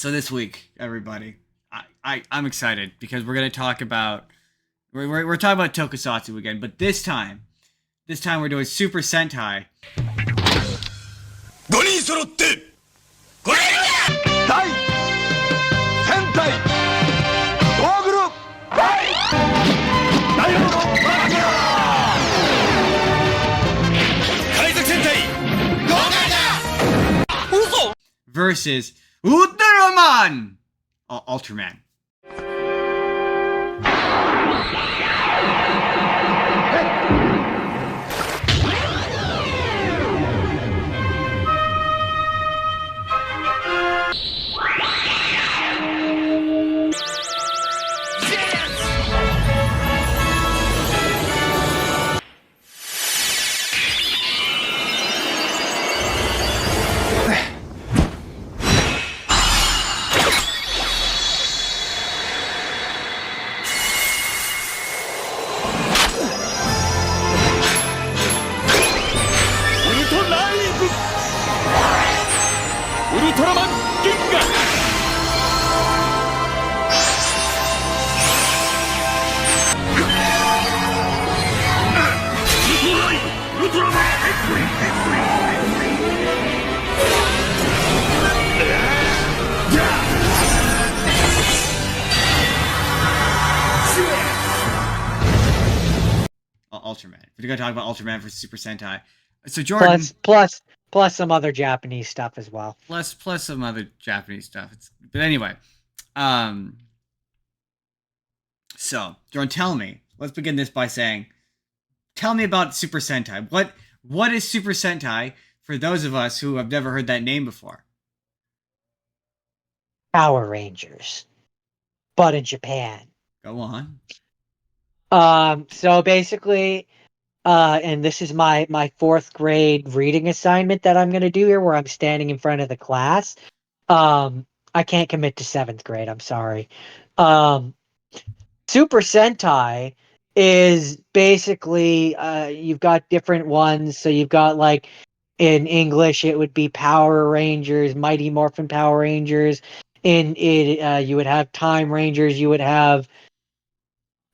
So this week, everybody, I'm excited because we're gonna talk about we're talking about Tokusatsu again, but this time we're doing Super Sentai. 5人揃ってこれ大戦隊ドアグル大王のマキア海賊戦隊ゴーガーだ嘘 versus Ultraman, Ultraman. Ultraman Ginga! Ultraman. We're gonna talk about Ultraman for Super Sentai. So Jordan, plus some other Japanese stuff as well. Plus some other Japanese stuff. But anyway, so Jordan, let's begin this by saying, tell me about Super Sentai. What is Super Sentai for those of us who have never heard that name before? Power Rangers, but in Japan. Go on. So basically, and this is my fourth grade reading assignment that I'm going to do here, where I'm standing in front of the class. I can't commit to seventh grade. I'm sorry. Super Sentai is basically, you've got different ones. So you've got, like, in English, it would be Power Rangers, Mighty Morphin Power Rangers. You would have Time Rangers. You would have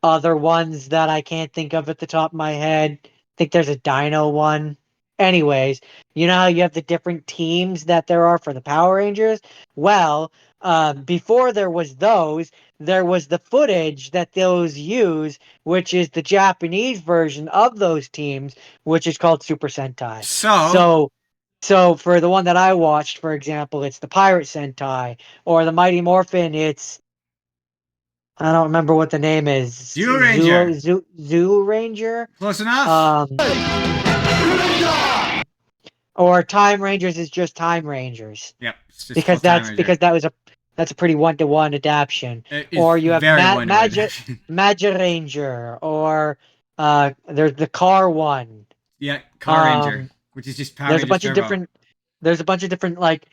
other ones that I can't think of at the top of my head. I think there's a Dino one. Anyways, you know how you have the different teams that there are for the Power Rangers? Well, before there was those, there was the footage that those use, which is the Japanese version of those teams, which is called Super Sentai. So for the one that I watched, for example, it's the Pirate Sentai, or the Mighty Morphin, I don't remember what the name is. Zoo Ranger. Zoo Ranger? Close enough. Or Time Rangers is just Time Rangers. Yep. It's just because that's a pretty one-to-one adaptation. Or you have Magic Ranger, or there's the Car one. Yeah, Car Ranger, which is just Power Rangers. There's a bunch of different, like,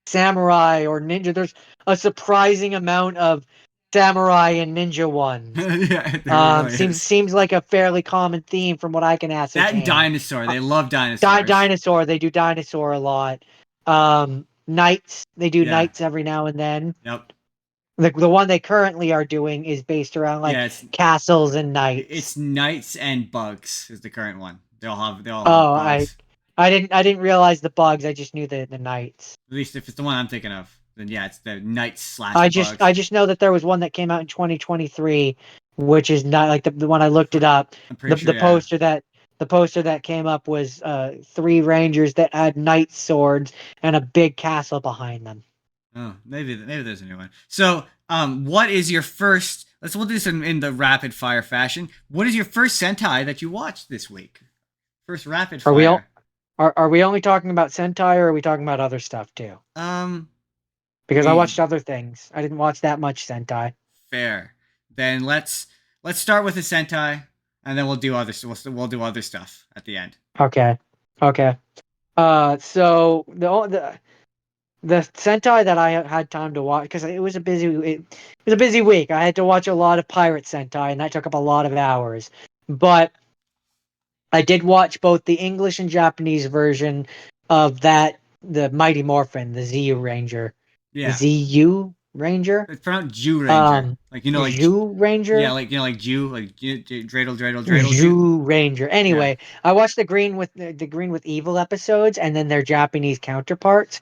samurai or ninja. There's a surprising amount of samurai and ninja ones. Yeah, really seems like a fairly common theme from what I can ascertain. That and dinosaur, they love dinosaurs. Dinosaur, they do dinosaur a lot. Knights, they do knights every now and then. Yep. The one they currently are doing is based around castles and knights. It's knights and bugs is the current one. They all have bugs. I didn't realize the bugs. I just knew the knights. At least if it's the one I'm thinking of, then yeah, it's the knights / bugs. I just know that there was one that came out in 2023, which is not like the one I looked it up. The poster that came up was 3 rangers that had knight swords and a big castle behind them. Oh, maybe there's a new one. So, what is your first? We'll do this in the rapid fire fashion. What is your first Sentai that you watched this week? First rapid fire. Are we only talking about Sentai, or are we talking about other stuff too? Because I watched other things. I didn't watch that much Sentai. Fair. Then let's start with the Sentai, and then we'll do other stuff at the end. Okay. So the Sentai that I had time to watch, because it was a busy week. I had to watch a lot of Pirate Sentai, and that took up a lot of hours. But I did watch both the English and Japanese version of the Mighty Morphin, the Z Ranger. Yeah. ZU Ranger. It's pronounced Jew Ranger. Like Zhu yeah, Ranger. like Jew, like dreidel Jew. Zhu Ranger. Yeah. Anyway, I watched the Green with Evil episodes and then their Japanese counterparts,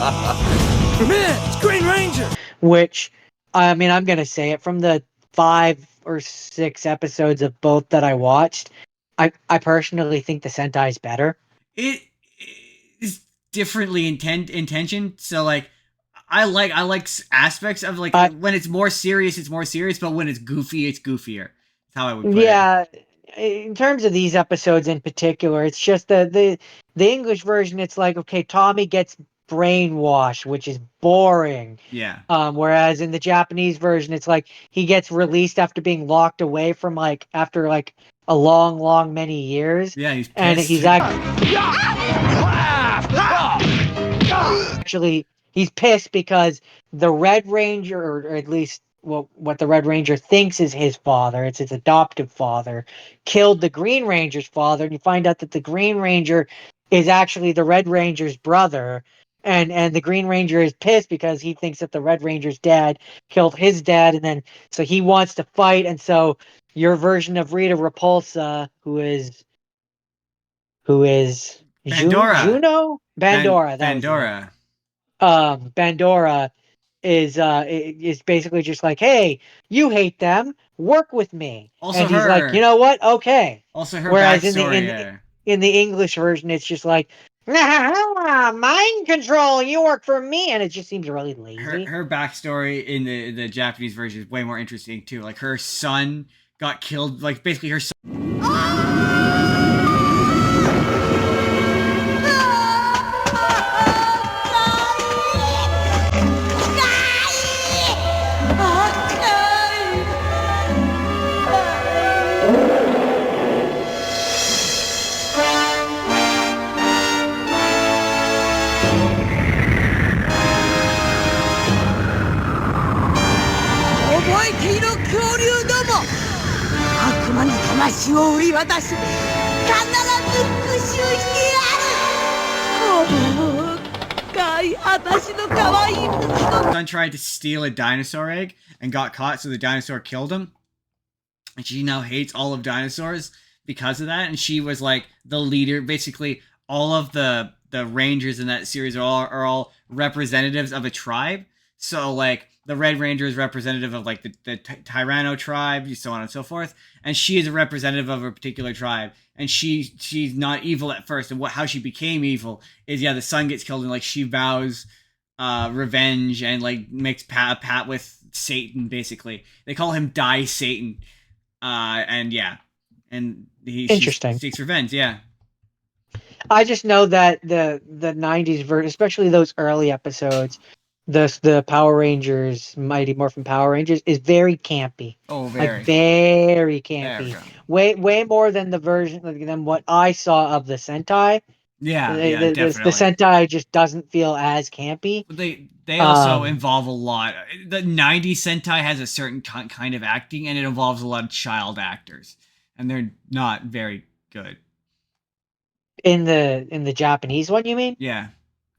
Man, it's Green Ranger! which I mean I'm gonna say it from the 5 or 6 episodes of both that I watched. I personally think the Sentai is better. It is differently intentioned. So like, I like aspects of like Uh, when it's more serious, it's more serious. But when it's goofy, it's goofier. That's how I would put it. yeah, in terms of these episodes in particular, it's just the English version. It's like okay, Tommy gets brainwashed, which is boring. Yeah. Whereas in the Japanese version, it's like he gets released after being locked away from after a long, long many years, Yeah, he's and pissed. actually he's pissed because the Red Ranger, or at least what the Red Ranger thinks is his father, it's his adoptive father, killed the Green Ranger's father, and you find out that the Green Ranger is actually the Red Ranger's brother. And the Green Ranger is pissed because he thinks that the Red Ranger's dad killed his dad, and then so he wants to fight, and so your version of Rita Repulsa, who is Bandora. Juno Bandora, that was it. Bandora. Bandora is basically just like, hey, you hate them, work with me, Also and he's like, you her. know what, okay. Also her Whereas backstory. in the English version, it's just like, mind control, you work for me, and it just seems really lazy. Her backstory in the Japanese version is way more interesting too. Like her son got killed. Like basically her son. Son tried to steal a dinosaur egg and got caught, so the dinosaur killed him. And she now hates all of dinosaurs because of that. And she was like the leader. Basically, all of the rangers in that series are all representatives of a tribe. So like the Red Ranger is representative of like the Tyranno tribe, so on and so forth. And she is a representative of a particular tribe. And she's not evil at first. And how she became evil is the son gets killed and like she vows revenge and like makes a pat with Satan. Basically, they call him Die Satan. And yeah, and she Interesting. seeks revenge. Yeah, I just know that the '90s version, especially those early episodes, the Power Rangers, Mighty Morphin Power Rangers, is very campy. oh Like very. very There we campy. go. Way more than the version than what I saw of the Sentai. Yeah, The definitely. Sentai just doesn't feel as campy. But they also Um, involve a lot. The '90s Sentai has a certain kind of acting, and it involves a lot of child actors, and they're not very good. in the Japanese one, you mean? Yeah,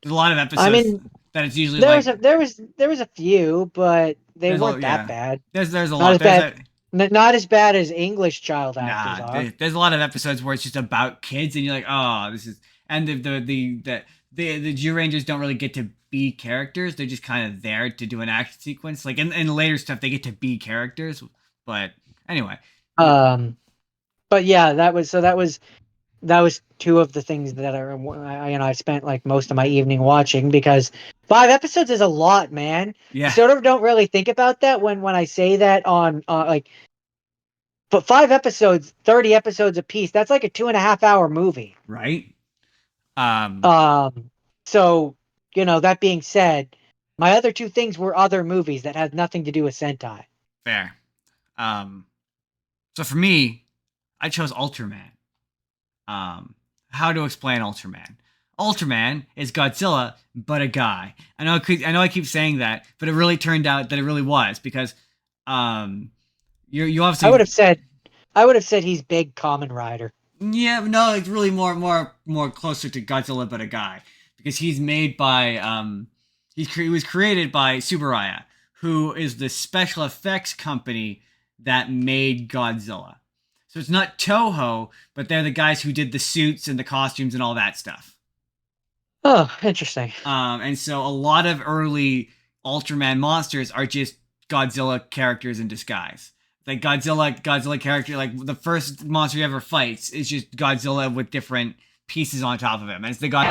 there's a lot of I episodes mean, that it's usually like there was a few, but they there's weren't a that yeah. bad. There's a Not lot. as bad. Not as bad as English child actors Nah, are. there's a lot of episodes where it's just about kids, and you're like, oh, this is. And the Jew Rangers don't really get to be characters; they're just kind of there to do an action sequence. Like in later stuff, they get to be characters. But anyway, Um, but yeah, that was two of the things that I spent like most of my evening watching because 5 episodes is a lot, man. You yeah, sort of don't really think about that when I say that on like, but 5 episodes, 30 episodes a piece. That's like a 2.5 hour movie. right. Um, so that being said, my other two things were other movies that had nothing to do with Sentai. Fair. Um, so for me, I chose Ultraman. How to explain Ultraman? Ultraman is Godzilla, but a guy. I know I keep saying that, but it really turned out that it really was because, you obviously I would have said he's big Common Rider. Yeah, no, it's really more closer to Godzilla, but a guy, because he's made by he was created by Subaraya, who is the special effects company that made Godzilla. So it's not Toho, but they're the guys who did the suits and the costumes and all that stuff. Oh, interesting. And so a lot of early Ultraman monsters are just Godzilla characters in disguise. Like Godzilla character, like the first monster he ever fights is just Godzilla with different pieces on top of him, and it's the God.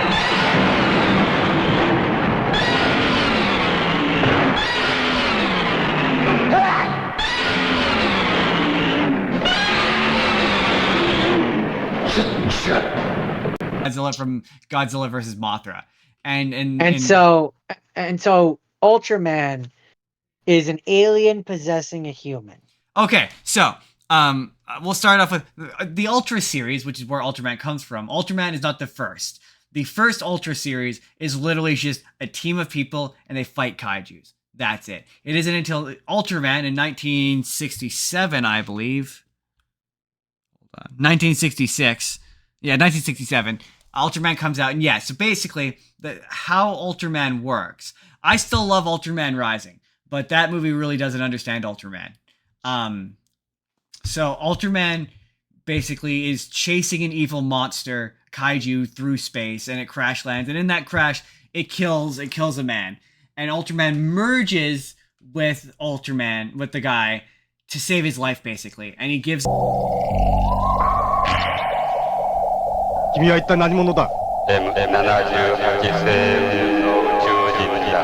Godzilla from Godzilla versus Mothra, And so Ultraman is an alien possessing a human. okay, so we'll start off with the Ultra series, which is where Ultraman comes from. Ultraman is not the first. The first Ultra series is literally just a team of people and they fight kaijus. That's it. It isn't until Ultraman in 1967, I believe. Hold on. 1966. Yeah, 1967. Ultraman comes out, and yeah, so basically, how Ultraman works. I still love Ultraman Rising, but that movie really doesn't understand Ultraman. So Ultraman basically is chasing an evil monster, kaiju, through space, and it crash lands, and in that crash, it kills a man. And Ultraman merges with the guy, to save his life, basically. And he gives... 君は一体何者だ M78 星雲の宇宙人だ。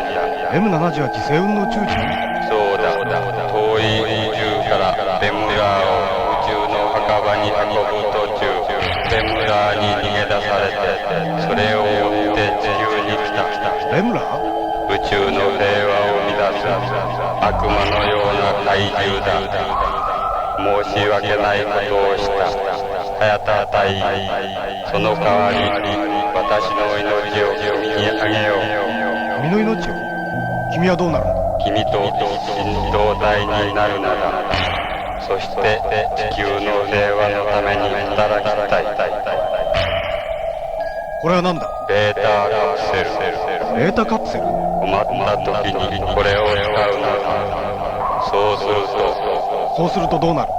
M78 星雲の宇宙人そうだ、遠い宇宙からベムラーを宇宙の墓場に運ぶ途中、ベムラーに逃げ出されて、それを追って地球に来た。レムラー宇宙の平和を乱す悪魔のような怪獣だ。申し訳ないことをした。早田隊員、その代わり私の命を君にあげよう。君の命を君はどうなるんだ君と一同体になるなら、そして地球の平和のために働きたい。これは何だベータカプセル。ベータカプセル困った時にこれを使うのだ。そうするとどうなる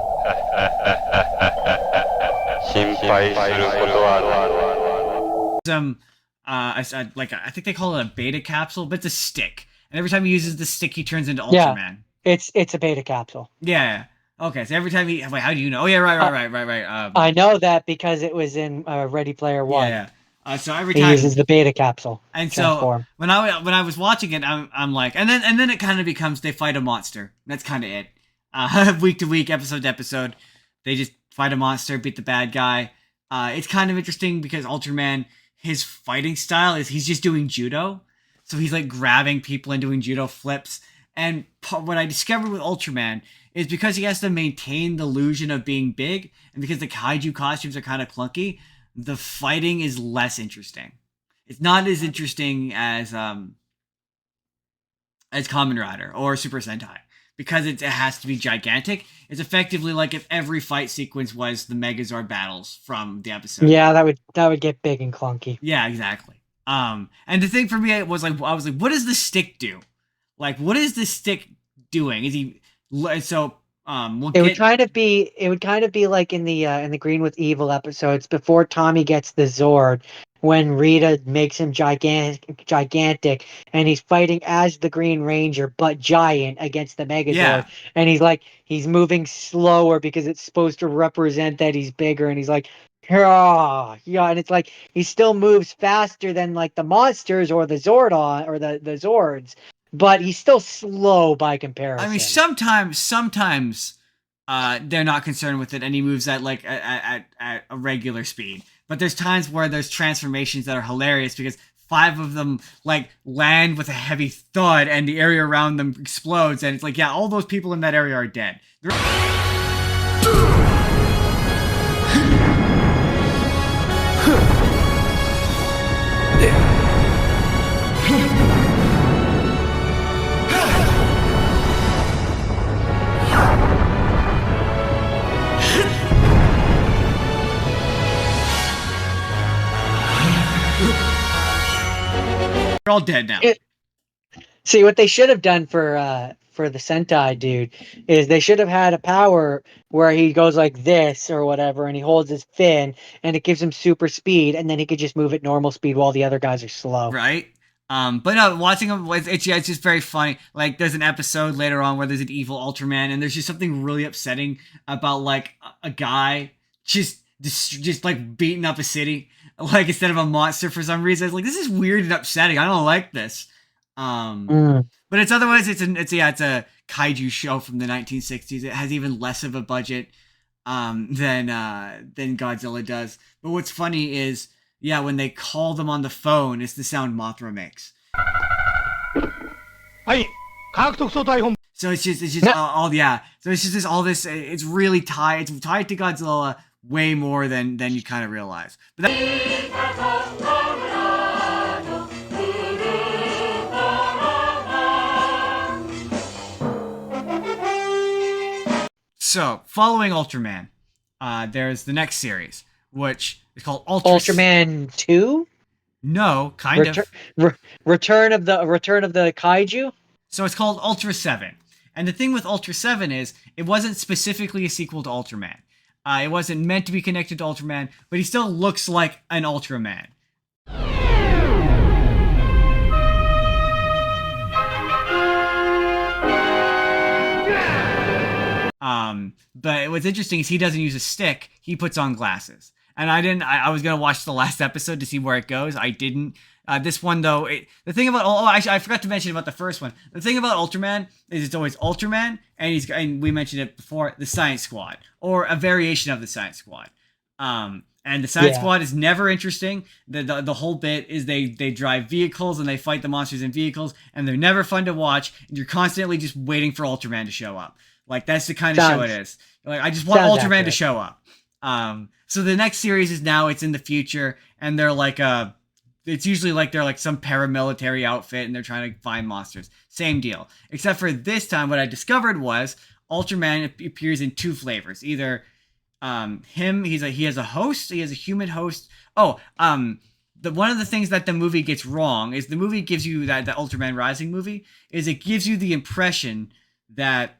心配することはない。I think they call it a beta capsule, but it's a stick. And every time he uses the stick, he turns into Ultraman. Yeah, it's a beta capsule. Yeah. Okay, so every time wait, how do you know? Oh yeah, right. I know that because it was in Ready Player One. Yeah. So every time he uses the beta capsule. And transform. So when I was watching it, I'm like, and then it kind of becomes they fight a monster. That's kind of it. Week to week, episode to episode, they just fight a monster, beat the bad guy. It's kind of interesting because Ultraman, his fighting style is he's just doing judo. So he's like grabbing people and doing judo flips. And what I discovered with Ultraman is because he has to maintain the illusion of being big, and because the kaiju costumes are kind of clunky, the fighting is less interesting. It's not as interesting as Kamen Rider or Super Sentai. Because it has to be gigantic. It's effectively like if every fight sequence was the Megazord battles from the episode. Yeah, that would get big and clunky. Yeah, exactly. And the thing for me was like, I was like, what does the stick do? Like, what is the stick doing? Is he so? It would kind of be like in the Green with Evil episodes before Tommy gets the Zord, when Rita makes him gigantic, and he's fighting as the Green Ranger but giant against the Megazord, and he's moving slower because it's supposed to represent that he's bigger, and he's like, yeah, and it's like he still moves faster than like the monsters or the Zordon or the Zords. But he's still slow by comparison. I mean, sometimes they're not concerned with it, and he moves at like at a regular speed. But there's times where there's transformations that are hilarious because 5 of them like land with a heavy thud, and the area around them explodes, and it's like, yeah, all those people in that area are dead. They're all dead now. See, what they should have done for the Sentai dude is they should have had a power where he goes like this or whatever, and he holds his fin, and it gives him super speed, and then he could just move at normal speed while the other guys are slow. Right? But no, watching them, it's just very funny. Like, there's an episode later on where there's an evil Ultraman, and there's just something really upsetting about like a guy just like beating up a city, like instead of a monster for some reason. It's like, this is weird and upsetting. I don't like this. But it's otherwise it's a kaiju show from the 1960s. It has even less of a budget than Godzilla does. But what's funny is, yeah, when they call them on the phone, it's the sound Mothra makes. So it's just all yeah. So it's just all this. It's really tied. It's tied to Godzilla way more than you kind of realize. But so following Ultraman, there's the next series, which is called Ultraman 2? No, kind of. Return of the Kaiju? So it's called Ultra 7. And the thing with Ultra 7 is it wasn't specifically a sequel to Ultraman. It wasn't meant to be connected to Ultraman, but he still looks like an Ultraman. But what's interesting is he doesn't use a stick. He puts on glasses. And I was going to watch the last episode to see where it goes. I didn't. This one, though, the thing about... I forgot to mention about the first one. The thing about Ultraman is it's always Ultraman, and we mentioned it before, the Science Squad, or a variation of the Science Squad. And the Science Squad is never interesting. The whole bit is they drive vehicles, and they fight the monsters in vehicles, and they're never fun to watch, and you're constantly just waiting for Ultraman to show up. Like, that's the kind of show it is. Like, I just want Ultraman to show up. So the next series is now, it's in the future, and they're like it's usually like they're like some paramilitary outfit, and they're trying to find monsters. Same deal. Except for this time, what I discovered was Ultraman appears in two flavors. Either he has a host, he has a human host. One of the things that the movie gets wrong is the movie gives you the Ultraman Rising movie is it gives you the impression that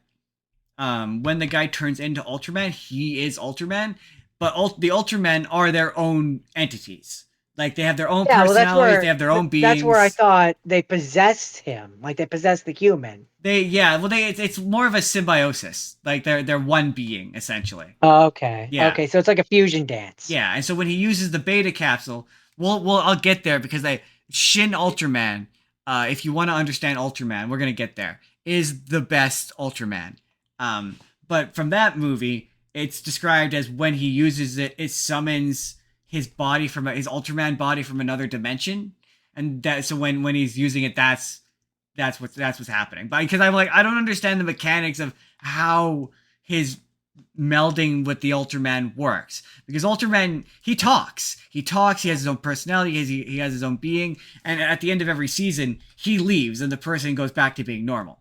when the guy turns into Ultraman, he is Ultraman, but the Ultramen are their own entities. Like, they have their own personalities, they have their own beings. That's where I thought they possessed him. Like, they possessed the human. It's more of a symbiosis. Like, they're one being, essentially. Oh, okay. Yeah. Okay, so it's like a fusion dance. Yeah, and so when he uses the beta capsule, I'll get there, because Shin Ultraman, if you want to understand Ultraman, we're going to get there, is the best Ultraman. But from that movie, it's described as when he uses it, it summons his body his Ultraman body from another dimension, and so when he's using it, that's what's happening. But because I'm like, I don't understand the mechanics of how his melding with the Ultraman works, because Ultraman, he talks, he has his own personality, he has his own being, and at the end of every season, he leaves, and the person goes back to being normal.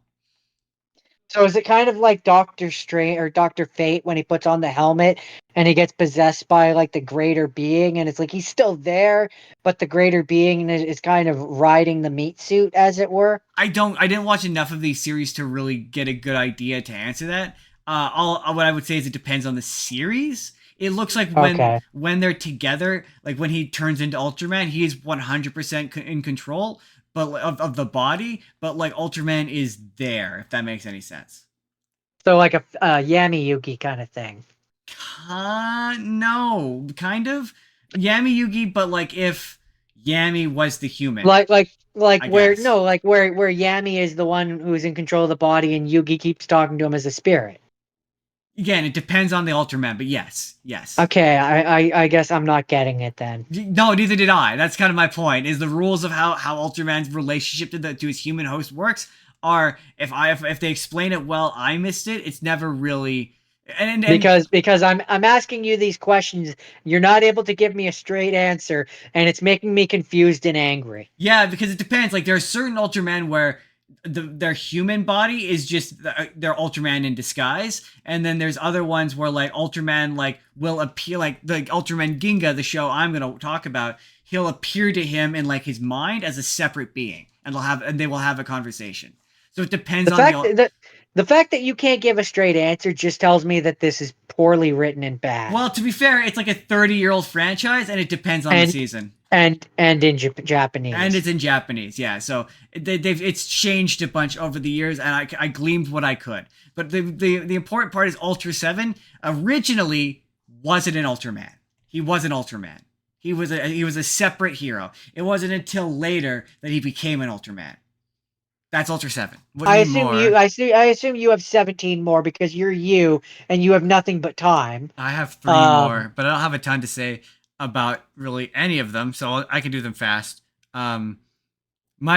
So is it kind of like Doctor Strange or Doctor Fate when he puts on the helmet and he gets possessed by like the greater being, and it's like he's still there, but the greater being is kind of riding the meat suit, as it were? I didn't watch enough of these series to really get a good idea to answer that. What I would say is it depends on the series. It looks like when they're together, like when he turns into Ultraman, he is 100% in control, but of the body, but like Ultraman is there, if that makes any sense. So like a Yami Yugi kind of thing. No, kind of Yami Yugi, but like if Yami was the human, like where Yami is the one who's in control of the body, and Yugi keeps talking to him as a spirit. Again, it depends on the Ultraman, but yes. Okay, I guess I'm not getting it then. No, neither did I. That's kind of my point. Is the rules of how Ultraman's relationship to his human host works are, if they explain it well, I missed it. It's never really and because I'm asking you these questions, you're not able to give me a straight answer, and it's making me confused and angry. Yeah, because it depends. Like, there are certain Ultraman where their human body is just their Ultraman in disguise, and then there's other ones where like Ultraman like will appear, like the Ultraman Ginga, the show I'm going to talk about. he'll appear to him in like his mind as a separate being, and they will have a conversation. So it depends The on fact that the fact that you can't give a straight answer just tells me that this is poorly written and bad. Well, to be fair, it's like a 30-year-old franchise, and it depends on the season. And in Japanese. And it's in Japanese, yeah. So it's changed a bunch over the years, and I gleaned what I could. But the important part is Ultra 7 originally wasn't an Ultraman. He was an Ultraman. He was a separate hero. It wasn't until later that he became an Ultraman. That's Ultra 7. I assume you have 17 more because you're you and you have nothing but time. I have 3 more, but I don't have a ton to say about really any of them, so I can do them fast. My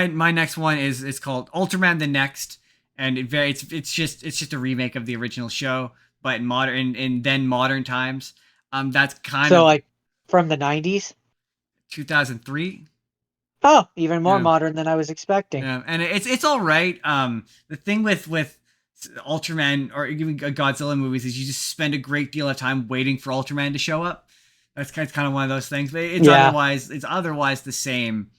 next one is called Ultraman the Next, and it's just a remake of the original show, but in modern times. That's kind of like from the 90s. 2003. Oh, even more modern than I was expecting. Yeah, and it's all right. The thing with Ultraman or even Godzilla movies is you just spend a great deal of time waiting for Ultraman to show up. That's kind of one of those things. But it's otherwise the same.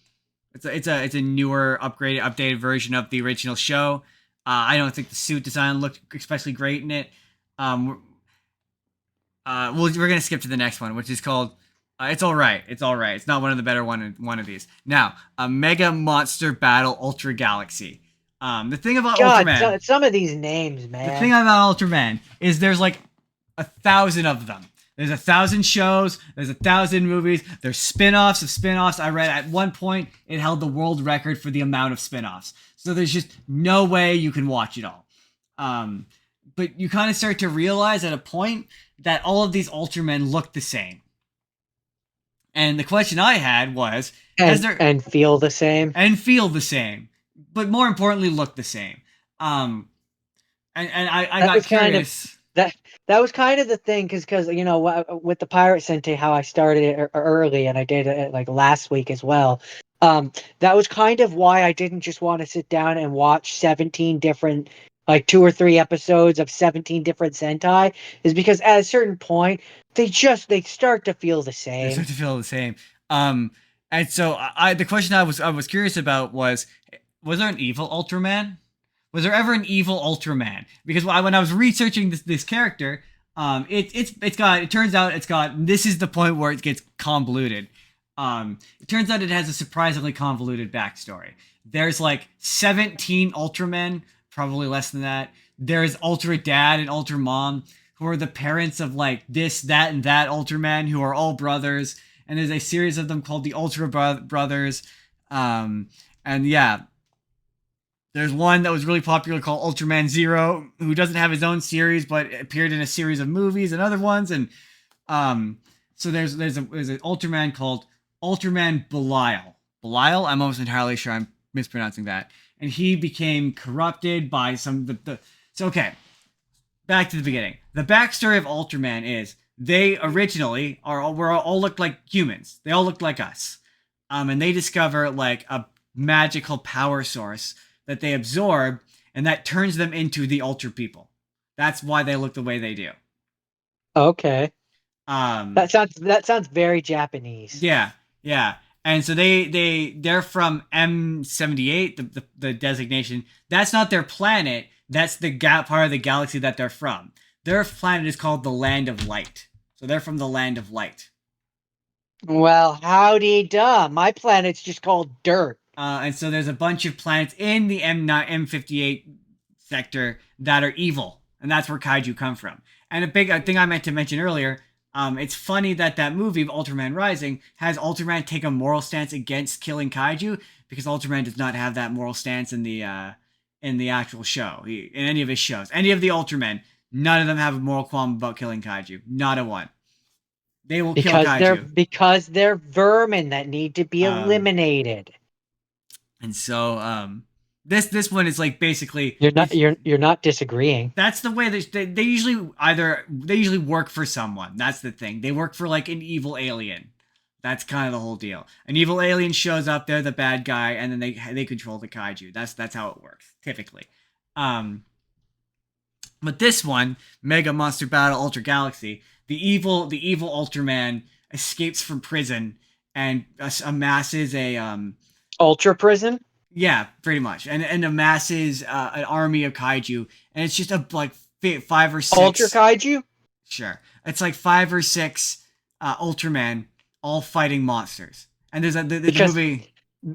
It's a newer, updated version of the original show. I don't think the suit design looked especially great in it. We're gonna skip to the next one, which is called. It's all right. It's all right. It's not one of the better one of these. Now, a Mega Monster Battle Ultra Galaxy. The thing about Ultraman. Some of these names, man. The thing about Ultraman is there's like 1,000 of them. There's 1,000 shows. There's 1,000 movies. There's spin-offs of spin-offs. I read at one point it held the world record for the amount of spin-offs. So there's just no way you can watch it all. But you kind of start to realize at a point that all of these Ultramen look the same. And the question I had was, and feel the same, but more importantly, look the same. And I that got curious. That was kind of the thing, because you know, with the Pirate Sentai, how I started it early, and I did it like last week as well. That was kind of why I didn't just want to sit down and watch 17 different, like 2 or 3 episodes of 17 different Sentai, is because at a certain point they start to feel the same. And so the question I was curious about was there an evil Ultraman? Was there ever an evil Ultraman? Because when I was researching this character, it turns out this is the point where it gets convoluted. It turns out it has a surprisingly convoluted backstory. There's like 17 Ultramen, probably less than that. There's Ultra Dad and Ultra Mom, who are the parents of like this, that, and that Ultraman, who are all brothers. And there's a series of them called the Ultra Brothers. And yeah, there's one that was really popular called Ultraman Zero, who doesn't have his own series, but appeared in a series of movies and other ones. And so there's an Ultraman called Ultraman Belial. Belial? I'm almost entirely sure I'm mispronouncing that. And he became corrupted by some So okay, back to the beginning. The backstory of Ultraman is they originally all looked like humans. They all looked like us. And they discover like a magical power source that they absorb, and that turns them into the Ultra people. That's why they look the way they do. Okay. That sounds very Japanese. Yeah. And so they're from M78, the designation. That's not their planet. That's the part of the galaxy that they're from. Their planet is called the Land of Light. So they're from the Land of Light. Well, howdy duh. My planet's just called Dirt. And so there's a bunch of planets in the M58 sector that are evil. And that's where kaiju come from. And a big thing I meant to mention earlier, it's funny that movie, Ultraman Rising, has Ultraman take a moral stance against killing kaiju, because Ultraman does not have that moral stance in the actual show. In any of his shows. Any of the Ultramen, none of them have a moral qualm about killing kaiju. Not a one. They will kill kaiju. Because they're vermin that need to be eliminated. And so this one is like basically you're not disagreeing. That's the way they usually work for someone. That's the thing. They work for like an evil alien. That's kind of the whole deal. An evil alien shows up, they're the bad guy, and then they control the kaiju. That's how it works typically. But this one, Mega Monster Battle Ultra Galaxy, the evil Ultraman escapes from prison and amasses a Ultra prison. yeah, pretty much, and amasses an army of kaiju, and it's just like 5 or 6 Ultra kaiju. Sure, it's like 5 or 6 Ultraman all fighting monsters, and there's the movie.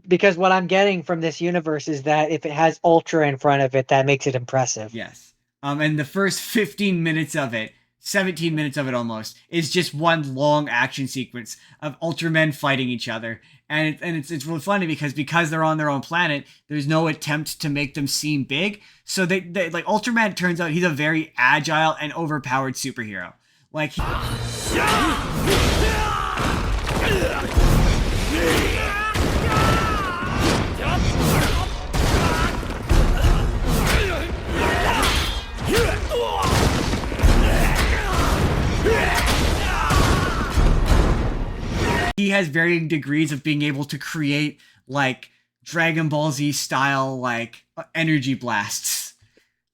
Because what I'm getting from this universe is that if it has Ultra in front of it, that makes it impressive. Yes. And the first 15 minutes of it, 17 minutes of it almost, is just one long action sequence of Ultramen fighting each other. And it's really funny because they're on their own planet, there's no attempt to make them seem big. So they like Ultraman, turns out he's a very agile and overpowered superhero. Like he has varying degrees of being able to create like Dragon Ball Z style like energy blasts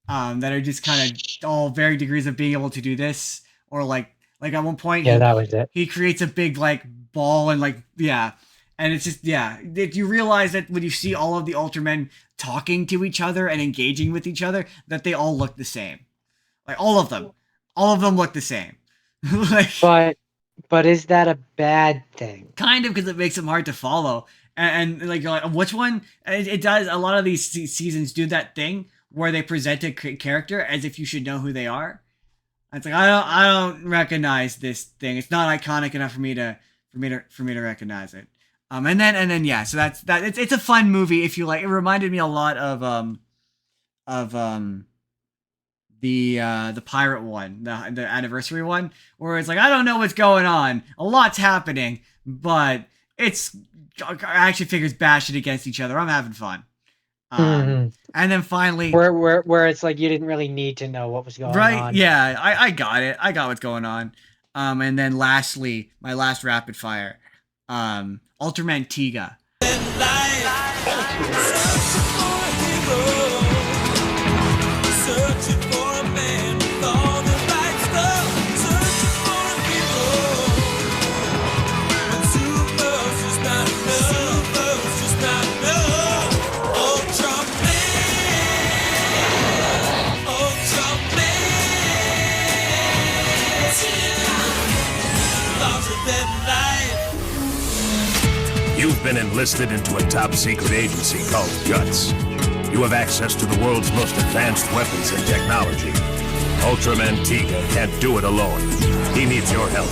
that are just kind of all varying degrees of being able to do this, or like at one point that was it. He creates a big like ball and like and it's just you realize that when you see all of the Ultramen talking to each other and engaging with each other, that they all look the same. Like all of them look the same. Like, but is that a bad thing? Kind of, because it makes them hard to follow. And like which one? It does. A lot of these seasons do that thing where they present a character as if you should know who they are. It's like I don't recognize this thing. It's not iconic enough for me to recognize it. And then yeah. So that's that. It's a fun movie if you like. It reminded me a lot of the pirate one, the anniversary one, where it's like, I don't know what's going on, a lot's happening, but it's action figures bashing against each other. I'm having fun. And then finally, where it's like you didn't really need to know what was going on. Right? Yeah, I got it. I got what's going on. And then lastly, my last rapid fire, Ultraman Tiga. You've been enlisted into a top-secret agency called GUTS. You have access to the world's most advanced weapons and technology. Ultraman Tiga can't do it alone. He needs your help.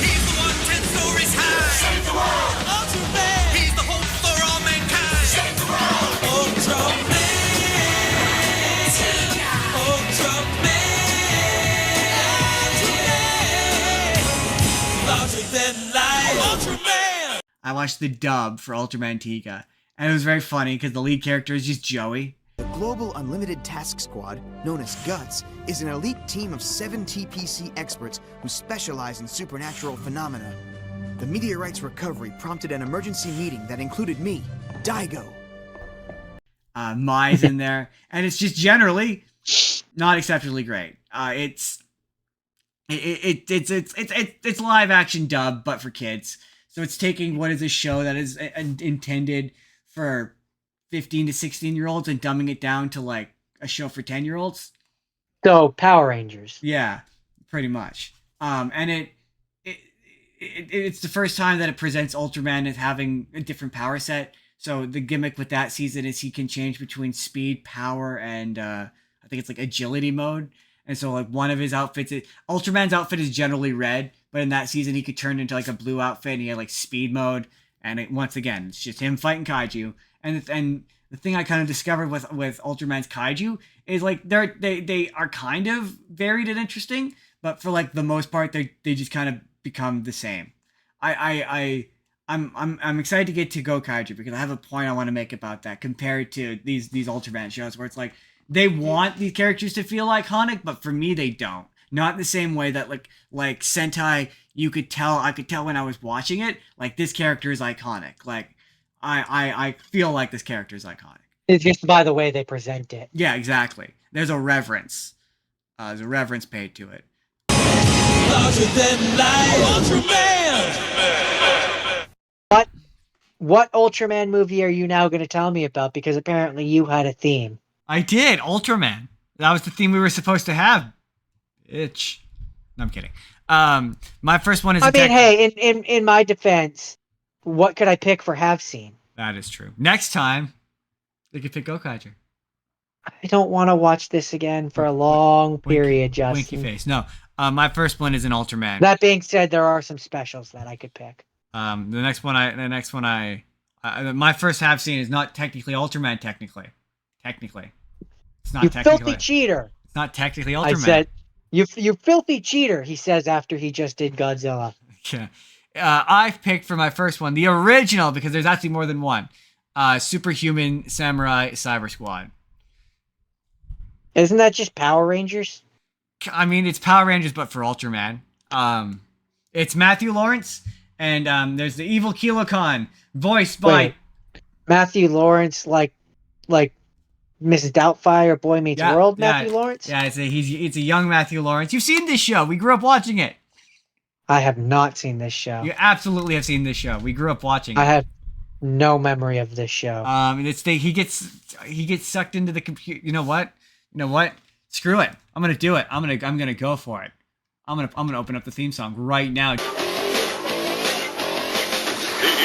He's the one 10 stories high. Save the world. Ultraman. He's the hope for all mankind. Save the world. Ultraman. Ultraman. Larger than life. Ultraman. I watched the dub for Ultraman Tiga, and it was very funny because the lead character is just Joey. The Global Unlimited Task Squad, known as GUTS, is an elite team of 7 TPC experts who specialize in supernatural phenomena. The meteorite's recovery prompted an emergency meeting that included me, Daigo. Mai's in there, and it's just generally not exceptionally great. It's live action dub, but for kids. So it's taking what is a show that is intended for 15 to 16-year-olds and dumbing it down to like a show for 10-year-olds. So Power Rangers. Yeah, pretty much. And it's the first time that it presents Ultraman as having a different power set. So the gimmick with that season is he can change between speed, power, and I think it's like agility mode. And so like one of his outfits, Ultraman's outfit is generally red, but in that season he could turn into like a blue outfit, and he had like speed mode. And once again, it's just him fighting kaiju. And the thing I kind of discovered with Ultraman's kaiju is like they are kind of varied and interesting, but for like the most part they just kind of become the same. I'm excited to get to Go Kaiju because I have a point I want to make about that compared to these Ultraman shows where it's like they want these characters to feel iconic, but for me they don't. Not the same way that like Sentai, I could tell when I was watching it, like this character is iconic. Like I feel like this character is iconic. It's just by the way they present it. Yeah, exactly. There's a reverence. There's a reverence paid to it. Larger than life. Ultraman. What Ultraman movie are you now going to tell me about? Because apparently you had a theme. I did Ultraman. That was the theme we were supposed to have. Bitch. No, I'm kidding. My first one is. I mean, hey, in my defense, what could I pick for have seen? That is true. Next time, they could pick Gokaiger. I don't want to watch this again for a long period, Justin. Winky face. No. My first one is an Ultraman. That being said, there are some specials that I could pick. The next one my first have seen is not technically Ultraman. Technically, it's not You technically. filthy cheater! It's not technically Ultraman. I said, you filthy cheater. He says after he just did Godzilla. Yeah. I've picked for my first one the original because there's actually more than one. Superhuman Samurai Cyber Squad. Isn't that just Power Rangers? I mean, it's Power Rangers, but for Ultraman. It's Matthew Lawrence, and there's the evil Kilocon, voiced by Wait, Matthew Lawrence, like Mrs. Doubtfire, Boy Meets World. Matthew Lawrence. Yeah, it's a young Matthew Lawrence. You've seen this show. We grew up watching it. I have not seen this show. You absolutely have seen this show. We grew up watching it. I have no memory of this show. He gets sucked into the computer. You know what? Screw it. I'm gonna do it. I'm gonna go for it. I'm gonna open up the theme song right now. The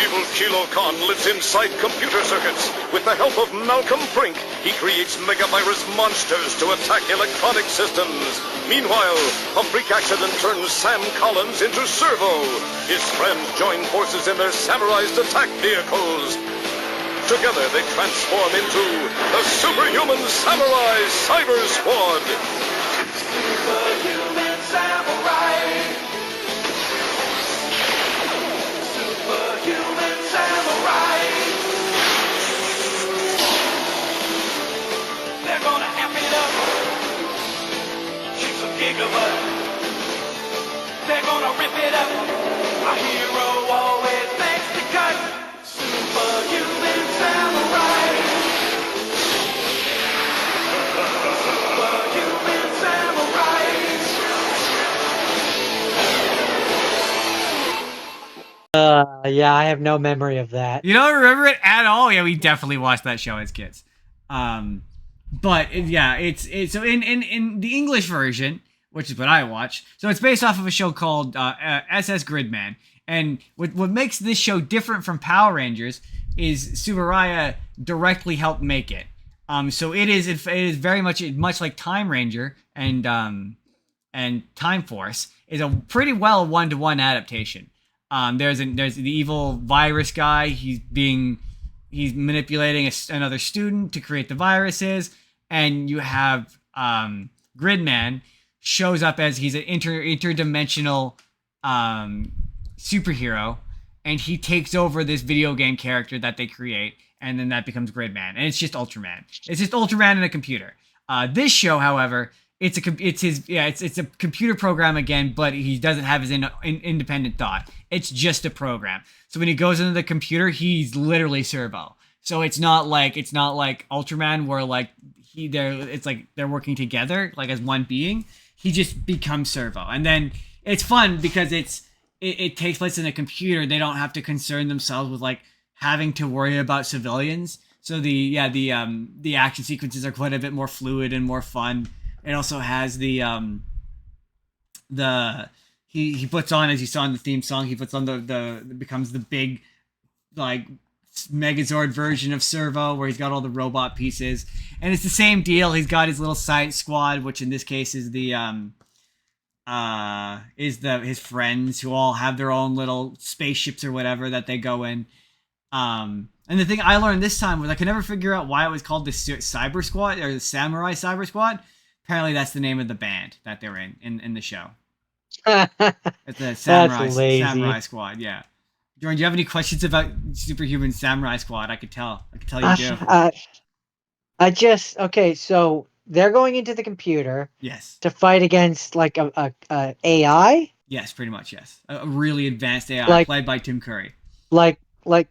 evil Kilocon lives inside computer circuits. With the help of Malcolm Brink, he creates megavirus monsters to attack electronic systems. Meanwhile, a freak accident turns Sam Collins into Servo. His friends join forces in their Samurai's attack vehicles. Together they transform into the Superhuman Samurai Cyber Squad. Superhuman Samurai. Superhuman Samurai. They're gonna amp it up. Shoot some gigabyte. They're gonna rip it up. A hero always makes the cut. Superhuman Samurai. Superhuman Samurai. Yeah, I have no memory of that. You don't remember it at all? Yeah, we definitely watched that show as kids. But it's so in the English version, which is what I watch. So it's based off of a show called SS Gridman. And what makes this show different from Power Rangers is Subaraya directly helped make it. So it is very much like Time Ranger and Time Force is a pretty well one-to-one adaptation. There's the evil virus guy. He's manipulating another student to create the viruses, and you have Gridman shows up as he's an interdimensional superhero, and he takes over this video game character that they create, and then that becomes Gridman, and it's just Ultraman. It's just Ultraman in a computer. This show, however, it's a computer program again, but he doesn't have his independent thought. It's just a program. So when he goes into the computer, he's literally Servo. So it's not like Ultraman where they're working together like as one being. He just becomes Servo, and then it's fun because it takes place in a computer. They don't have to concern themselves with like having to worry about civilians. So the action sequences are quite a bit more fluid and more fun. It also has he puts on, as you saw in the theme song, he puts on becomes the big like Megazord version of Servo where he's got all the robot pieces, and it's the same deal. He's got his little science squad, which in this case is his friends who all have their own little spaceships or whatever that they go in. And the thing I learned this time was I could never figure out why it was called the Cyber Squad or the Samurai Cyber Squad. Apparently that's the name of the band that they're in the show. It's the Samurai Squad, yeah. Jordan, do you have any questions about Superhuman Samurai Squad? I could tell you do. Okay, so they're going into the computer. Yes. To fight against like a AI? Yes, pretty much, yes. A really advanced AI played by Tim Curry. Like by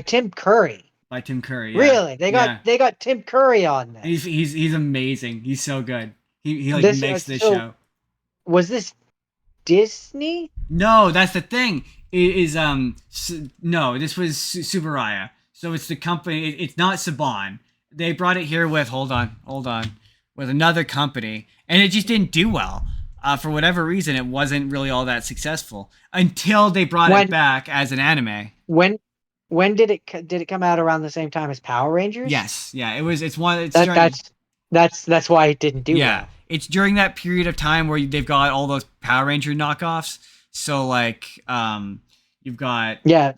Tim Curry. By Tim Curry, yeah. Really? They got Tim Curry on there. He's amazing. He's so good. He makes this show. Was this Disney? No, that's the thing. It is no, this was Subaraya. So it's the company. It's not Saban. They brought it here with hold on, with another company, and it just didn't do well. For whatever reason, it wasn't really all that successful until they brought it back as an anime. When did it come out around the same time as Power Rangers? Yes, yeah, it was. It's one. It's that's why it didn't do well. It's during that period of time where they've got all those Power Ranger knockoffs. So like, you've got Yeah,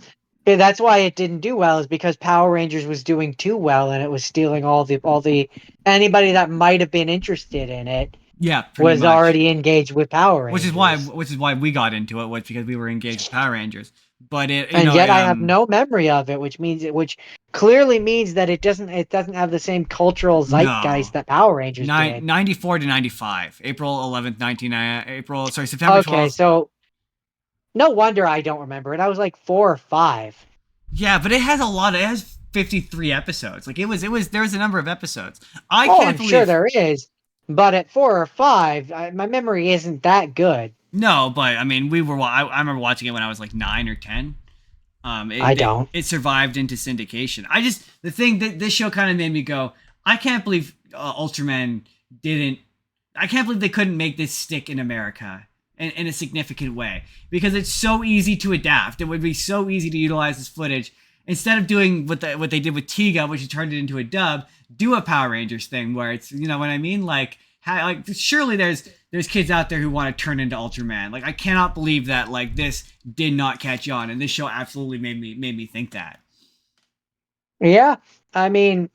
that's why it didn't do well, is because Power Rangers was doing too well, and it was stealing all the anybody that might have been interested in it. Yeah, was much. Already engaged with Power Rangers. Which is why we got into it, was because we were engaged with Power Rangers. But I have no memory of it, which clearly means that it doesn't have the same cultural zeitgeist that Power Rangers did. 94 to 95, April 11th, September 12th. Okay, so no wonder I don't remember it. I was like 4 or 5. Yeah, but it has 53 episodes. Like there was a number of episodes. I'm sure there is. But at 4 or 5, my memory isn't that good. No, but I mean, I remember watching it when I was like 9 or 10. It survived into syndication. The thing that this show kind of made me go, I can't believe Ultraman didn't. I can't believe they couldn't make this stick in America in a significant way, because it's so easy to adapt. It would be so easy to utilize this footage instead of doing what they did with Tiga, which is turned it into a dub. Do a Power Rangers thing where it's, you know what I mean? Like surely there's kids out there who want to turn into Ultraman. Like, I cannot believe that like this did not catch on, and this show absolutely made me think that. Yeah, I mean,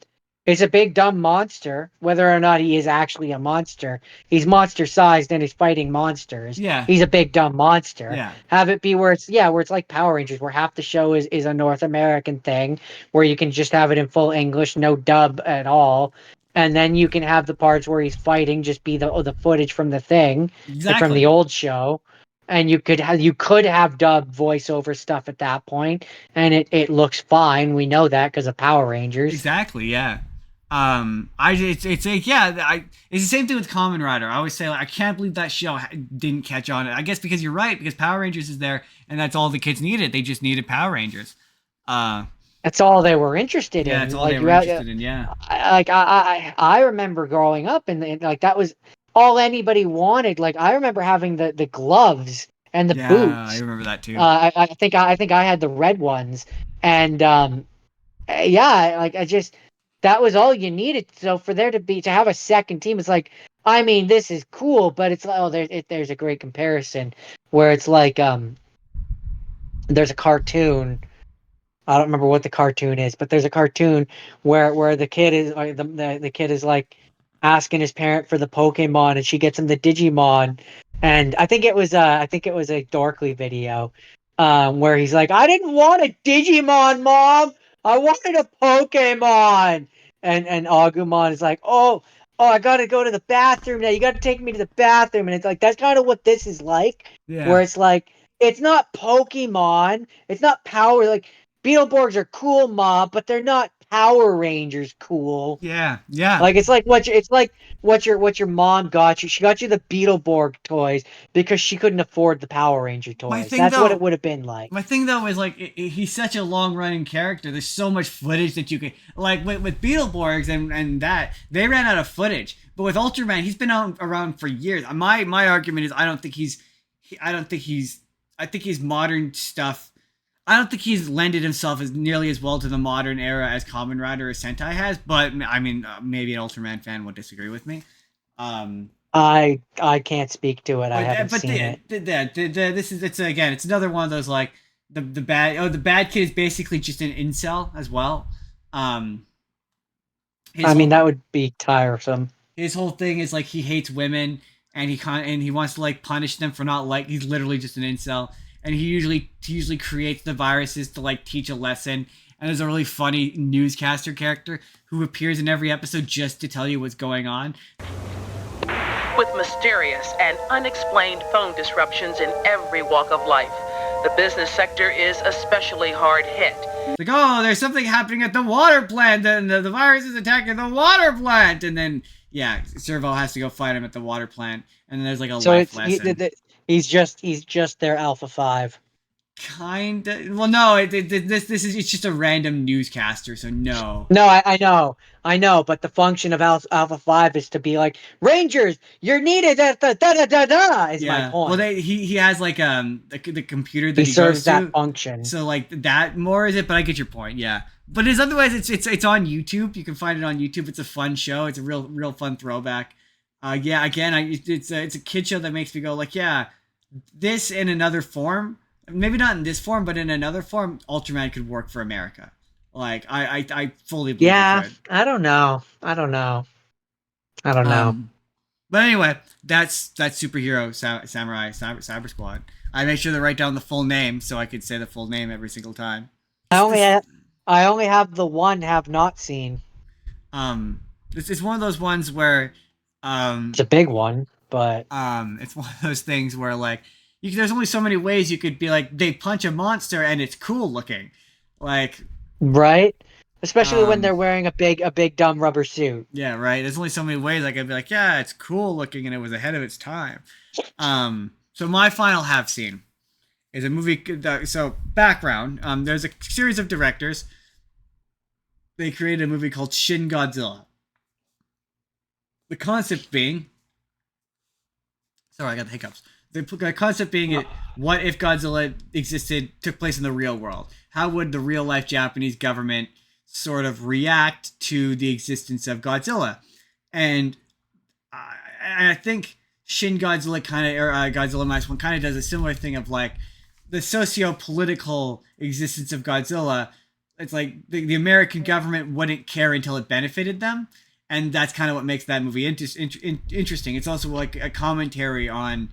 it's a big dumb monster. Whether or not he is actually a monster, he's monster sized and he's fighting monsters. Yeah, he's a big dumb monster. Yeah, have it be where it's like Power Rangers, where half the show is a North American thing, where you can just have it in full English, no dub at all. And then you can have the parts where he's fighting just be the footage from the thing, exactly, from the old show, and you could have dub voiceover stuff at that point, and it looks fine. We know that because of Power Rangers. Exactly, yeah. It's the same thing with Kamen Rider. I always say, like, I can't believe that show didn't catch on. I guess because you're right, because Power Rangers is there, and that's all the kids needed. They just needed Power Rangers. That's all they were interested in. Yeah, that's all they were interested in. Yeah. I remember growing up, and like that was all anybody wanted. Like, I remember having the gloves and the boots. Yeah, I remember that too. I think I had the red ones, and that was all you needed. So for there to have a second team, it's like, I mean, this is cool, but it's like, there's a great comparison where it's like there's a cartoon. I don't remember what the cartoon is, but there's a cartoon where the kid is the kid is like asking his parent for the Pokemon, and she gets him the Digimon, and I think it was a Dorkly video, where he's like, I didn't want a Digimon, Mom, I wanted a Pokemon, and Agumon is like, oh, I gotta go to the bathroom now. You gotta take me to the bathroom, and it's like, that's kind of what this is like, where it's like, it's not Pokemon, it's not Power, like, Beetleborgs are cool, Mom, but they're not Power Rangers cool. Yeah. Like, it's like what your mom got you. She got you the Beetleborg toys because she couldn't afford the Power Ranger toys. That's what it would have been like. My thing though is like he's such a long running character. There's so much footage that you can, like with Beetleborgs and that they ran out of footage. But with Ultraman, he's been around for years. My argument is I think he's modern stuff. I don't think he's lended himself as nearly as well to the modern era as Kamen Rider or Sentai has, but I mean, maybe an Ultraman fan would disagree with me. I can't speak to it. I haven't seen it. It's another one of those, like, the bad kid is basically just an incel as well. That would be tiresome. His whole thing is like he hates women, and he wants to like punish them for not, like, he's literally just an incel. And he usually creates the viruses to like teach a lesson. And there's a really funny newscaster character who appears in every episode just to tell you what's going on. With mysterious and unexplained phone disruptions in every walk of life, the business sector is especially hard hit. Like, oh, there's something happening at the water plant, and the virus is attacking the water plant. And then, yeah, Servo has to go fight him at the water plant. And then there's like a life lesson. He's just their Alpha 5. Kinda. Well, no. This is it's just a random newscaster. So no. No, I know, but the function of Alpha 5 is to be like, Rangers, you're needed at the da is my Yeah. Well, point. he has like the computer that He he serves goes that to. function. So like that more is it, but I get your point. Yeah. But it's otherwise it's on YouTube. You can find it on YouTube. It's a fun show. It's a real fun throwback. Yeah. Again, it's a kid show that makes me go like, yeah, this in another form. Maybe not in this form, but in another form, Ultraman could work for America. Like I fully believe it Yeah, could. I don't know. I don't know. I don't know. But anyway, that's superhero samurai cyber squad. I made sure to write down the full name so I could say the full name every single time. I only have the one have not seen. Um, this is one of those ones where, It's a big one, but it's one of those things where like there's only so many ways you could be like they punch a monster and it's cool looking, like right? Especially when um, they're wearing a big dumb rubber suit. yeah, right. There's only so many ways I could be like, yeah, it's cool looking and it was ahead of its time. So my final have seen is a movie. So background, there's a series of directors. They created a movie called Shin Godzilla. The concept being, sorry, I got the hiccups. The concept being, what if Godzilla took place in the real world? How would the real life Japanese government sort of react to the existence of Godzilla? And I think Shin Godzilla Godzilla Minus One kind of does a similar thing of like the socio-political existence of Godzilla. It's like the American government wouldn't care until it benefited them, and that's kind of what makes that movie interesting. It's also like a commentary on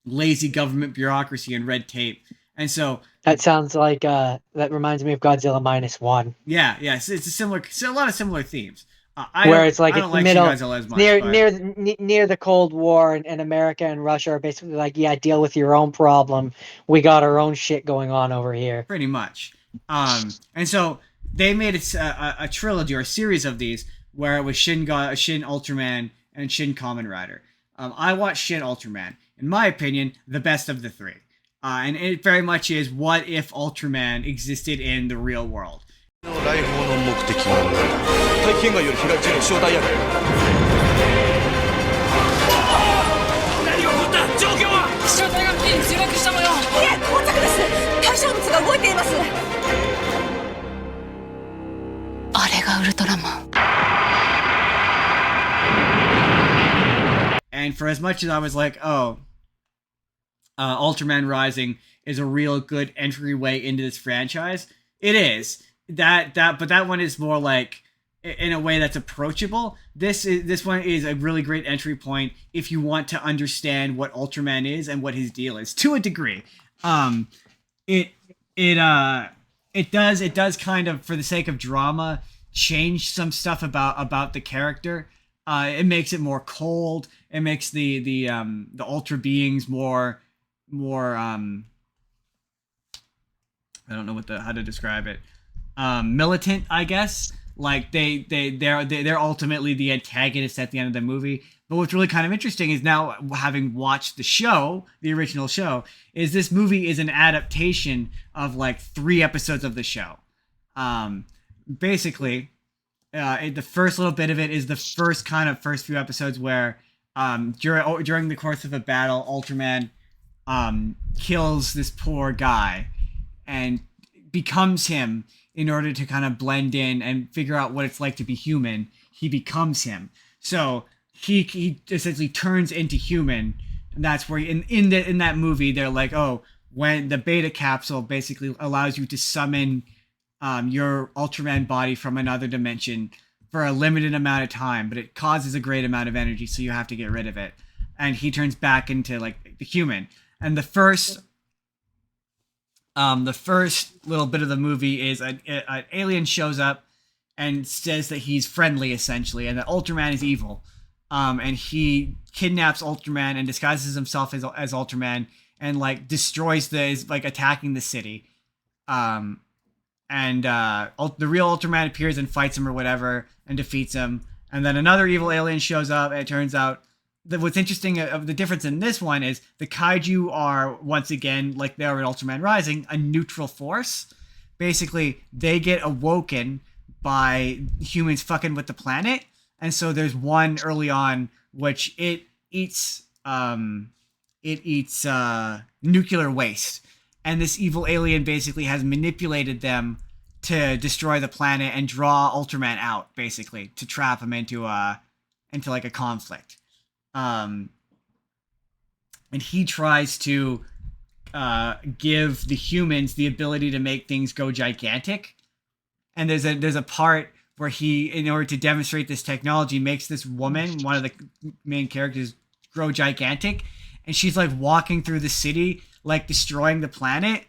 lazy government bureaucracy and red tape, and so That sounds like that reminds me of Godzilla Minus One, yeah, it's a lot of similar themes. where it's I like don't it's like Shin middle Godzilla as much, near but near the Cold War, and America and Russia are basically like, yeah, deal with your own problem. We got our own shit going on over here. pretty much. And so they made a trilogy or a series of these where it was Shin Ultraman and Shin Kamen Rider. I watched Shin Ultraman. In my opinion, the best of the three. And it very much is what if Ultraman existed in the real world. 来訪の目的は何だ大気圏外より飛来中の小ダイヤル何が起こった状況は飛翔体が付近に墜落した模様。いえ、到着です。対象物が動いています。あれがウルトラマン。 And for as much as I was like, oh, Ultraman Rising is a real good entryway into this franchise, it is. But that one is more like in a way that's approachable. This one is a really great entry point if you want to understand what Ultraman is and what his deal is to a degree. It does kind of, for the sake of drama, change some stuff about the character. It makes it more cold. It makes the Ultra beings more I don't know how to describe it. Militant, I guess. Like they're ultimately the antagonists at the end of the movie. But what's really kind of interesting is now, having watched the original show, is this movie is an adaptation of like 3 episodes of the show. Basically, the first little bit of it is the first few episodes where during the course of a battle, Ultraman kills this poor guy and becomes him. In order to kind of blend in and figure out what it's like to be human, he becomes him. So he essentially turns into human, and that's where in that movie they're like, oh, when the beta capsule basically allows you to summon your Ultraman body from another dimension for a limited amount of time, but it causes a great amount of energy, so you have to get rid of it, and he turns back into like the human. And the first little bit of the movie is an alien shows up and says that he's friendly, essentially, and that Ultraman is evil. And he kidnaps Ultraman and disguises himself as Ultraman and like destroys attacking the city. And the real Ultraman appears and fights him or whatever and defeats him. And then another evil alien shows up, and it turns out what's interesting of the difference in this one is the kaiju are, once again, like they are in Ultraman Rising, a neutral force. Basically, they get awoken by humans fucking with the planet, and so there's one early on which it eats nuclear waste, and this evil alien basically has manipulated them to destroy the planet and draw Ultraman out, basically to trap him into like a conflict. And he tries to give the humans the ability to make things go gigantic. And there's a part where he, in order to demonstrate this technology, makes this woman, one of the main characters, grow gigantic, and she's like walking through the city, like destroying the planet.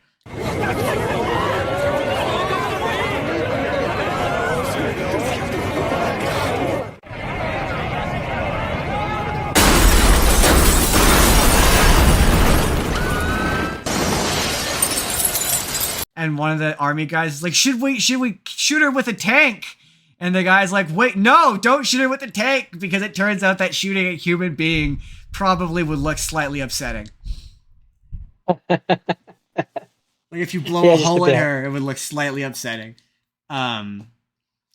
And one of the army guys is like, should we shoot her with a tank? And the guy's like, wait, no, don't shoot her with the tank, because it turns out that shooting a human being probably would look slightly upsetting. Like if you blow a hole in her, it would look slightly upsetting. And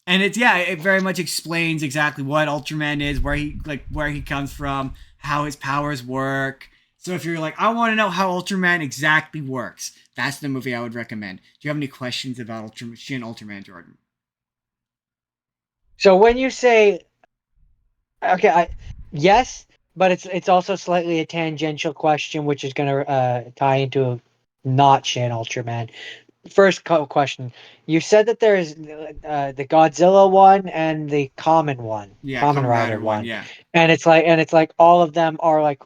it very much explains exactly what Ultraman is, where he comes from, how his powers work. So if you're like, I want to know how Ultraman exactly works, that's the movie I would recommend. Do you have any questions about Shin Ultraman, Jordan? So when you say, okay, yes, but it's also slightly a tangential question, which is going to tie into not Shin Ultraman. First question: you said that there's the Godzilla one and the Kamen one, Yeah, Kamen Rider one, yeah, and it's like all of them are like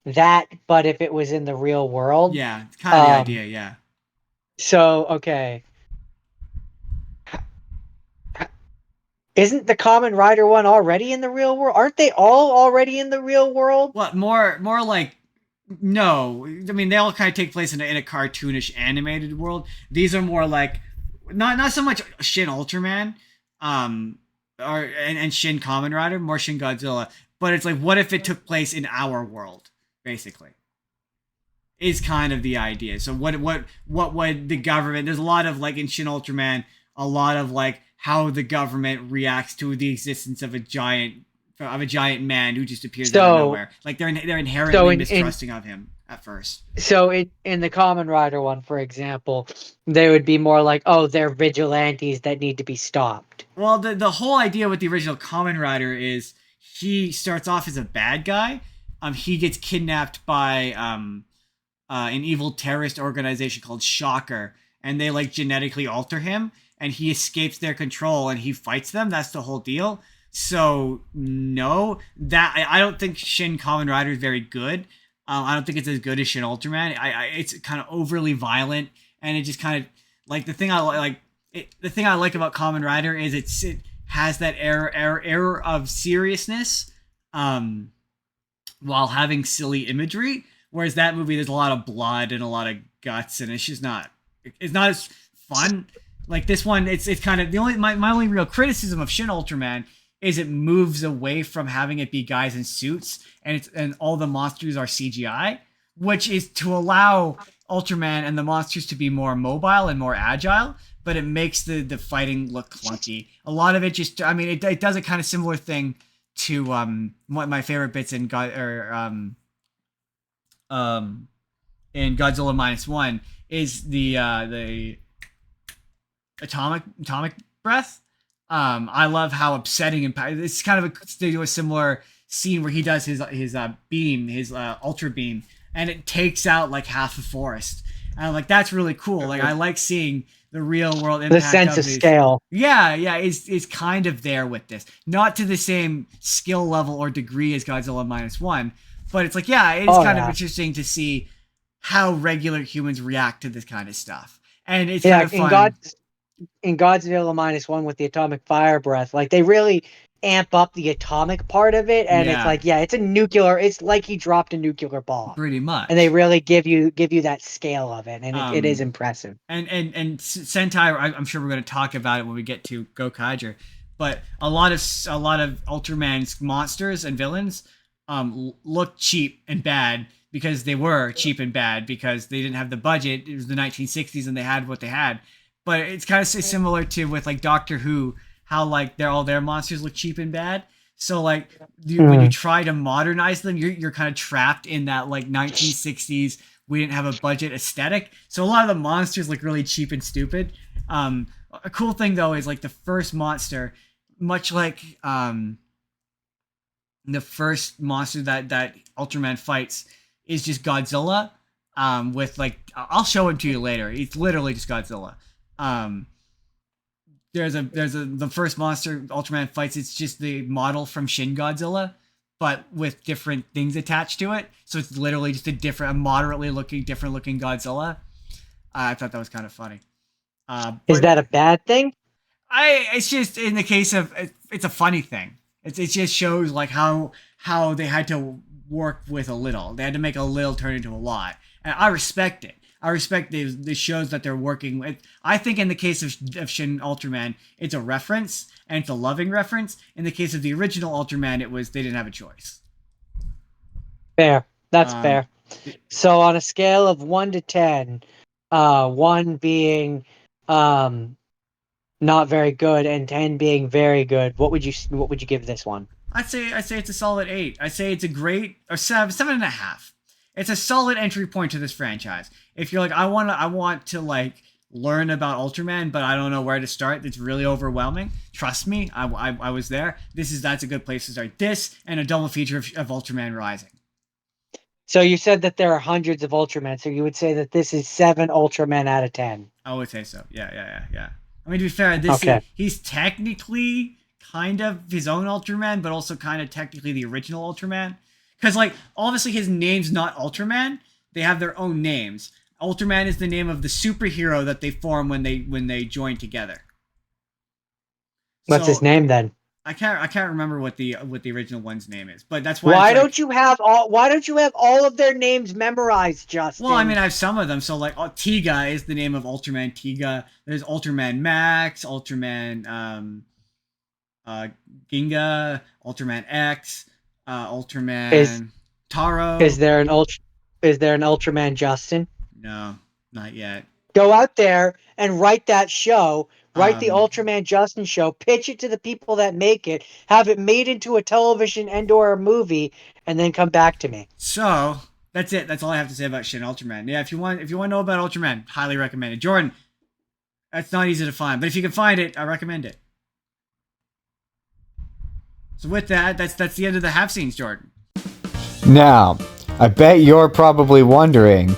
that, but if it was in the real world, yeah, it's kind of the idea, yeah. So okay. Isn't the Kamen Rider one already in the real world? Aren't they all already in the real world? What, more like, no. I mean, they all kind of take place in a cartoonish animated world. These are more like, not so much Shin Ultraman, and Shin Kamen Rider, more Shin Godzilla. But it's like, what if it took place in our world, basically? Is kind of the idea. So what would the government? There's a lot of, like in Shin Ultraman, a lot of like how the government reacts to the existence of a giant man who just appears out of nowhere. Like they're inherently mistrusting of him at first. So in the Kamen Rider one, for example, they would be more like, oh, they're vigilantes that need to be stopped. Well, the whole idea with the original Kamen Rider is he starts off as a bad guy. He gets kidnapped by an evil terrorist organization called Shocker, and they like genetically alter him, and he escapes their control and he fights them. That's the whole deal. So no, that I don't think Shin Kamen Rider is very good. I don't think it's as good as Shin Ultraman. It's kind of overly violent, and it just kind of like the thing I like about Kamen Rider is it has that air of seriousness, while having silly imagery. Whereas that movie, there's a lot of blood and a lot of guts, and it's not as fun. Like this one, it's kind of my only real criticism of Shin Ultraman is it moves away from having it be guys in suits, and all the monsters are CGI, which is to allow Ultraman and the monsters to be more mobile and more agile, but it makes the fighting look clunky. A lot of it just, I mean, it does a kind of similar thing to one of my favorite bits in Godzilla -1 is the atomic breath. I love how upsetting and it's kind of they do a similar scene where he does his beam, his ultra beam, and it takes out like half a forest. And I'm like, that's really cool. Like I like seeing the real world impact. The sense of scale. Yeah, is kind of there with this. Not to the same skill level or degree as Godzilla -1, but it's like, yeah, it's kind of interesting to see how regular humans react to this kind of stuff. And it's kind of fun. In Godzilla -1 with the atomic fire breath, like they really amp up the atomic part of it, and it's like, yeah, it's like he dropped a nuclear bomb. Pretty much. And they really give you that scale of it, and it is impressive. And Sentai, I'm sure we're going to talk about it when we get to Gokaiger, but a lot of Ultraman's monsters and villains looked cheap and bad because they were cheap and bad because they didn't have the budget. It was the 1960s and they had what they had. But it's kind of similar to with like Doctor Who, how like all their monsters look cheap and bad. So like when you try to modernize them, you're kind of trapped in that like 1960s. We didn't have a budget aesthetic, so a lot of the monsters look really cheap and stupid. A cool thing though is like the first monster, much like the first monster that Ultraman fights is just Godzilla. With like I'll show him to you later. It's literally just Godzilla. There's the first monster Ultraman fights. It's just the model from Shin Godzilla, but with different things attached to it. So it's literally just a moderately different looking Godzilla. I thought that was kind of funny. Is that a bad thing? It's just in the case of it's a funny thing. It just shows like how they had to work with a little. They had to make a little turn into a lot, and I respect it. I respect the shows that they're working with. I think in the case of Shin Ultraman, it's a reference, and it's a loving reference. In the case of the original Ultraman, they didn't have a choice. Fair. That's fair. So on a scale of 1 to 10, 1 being not very good and 10 being very good, what would you give this one? I'd say it's a solid 8. I'd say it's a great or 7.5. It's a solid entry point to this franchise. If you're like, I want to like learn about Ultraman, but I don't know where to start. It's really overwhelming. Trust me, I was there. That's a good place to start. This and a double feature of Ultraman Rising. So you said that there are hundreds of Ultraman, so you would say that this is 7 Ultraman out of 10. I would say so. Yeah. I mean, to be fair, he's technically kind of his own Ultraman, but also kind of technically the original Ultraman. Because, like, obviously his name's not Ultraman. They have their own names. Ultraman is the name of the superhero that they form when they join together. What's his name then? I can't remember what the original one's name is, but that's why. Why don't you have all of their names memorized, Justin? Well, I mean, I have some of them. So, like, Tiga is the name of Ultraman Tiga. There's Ultraman Max, Ultraman Ginga, Ultraman X, Ultraman Taro. Is there an Ultraman Justin? No, not yet. Go out there and write that show. Write the Ultraman Justin show. Pitch it to the people that make it. Have it made into a television and/or a movie, and then come back to me. So that's it. That's all I have to say about Shin Ultraman. Yeah, if you want to know about Ultraman, highly recommend it. Jordan, that's not easy to find, but if you can find it, I recommend it. So with that, that's the end of the half scenes, Jordan. Now, I bet you're probably wondering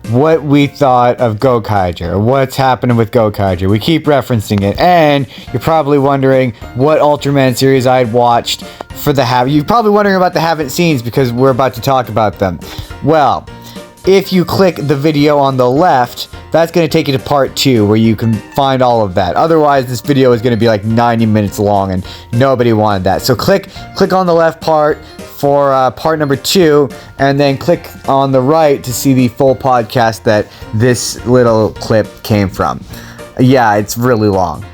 what we thought of Gokaiger, or what's happening with Gokaiger. We keep referencing it, and you're probably wondering what Ultraman series I'd watched for the You're probably wondering about the haven't scenes because we're about to talk about them. Well, if you click the video on the left, that's going to take you to part 2 where you can find all of that. Otherwise, this video is going to be like 90 minutes long and nobody wanted that. So click on the left part for part number 2, and then click on the right to see the full podcast that this little clip came from. Yeah, it's really long.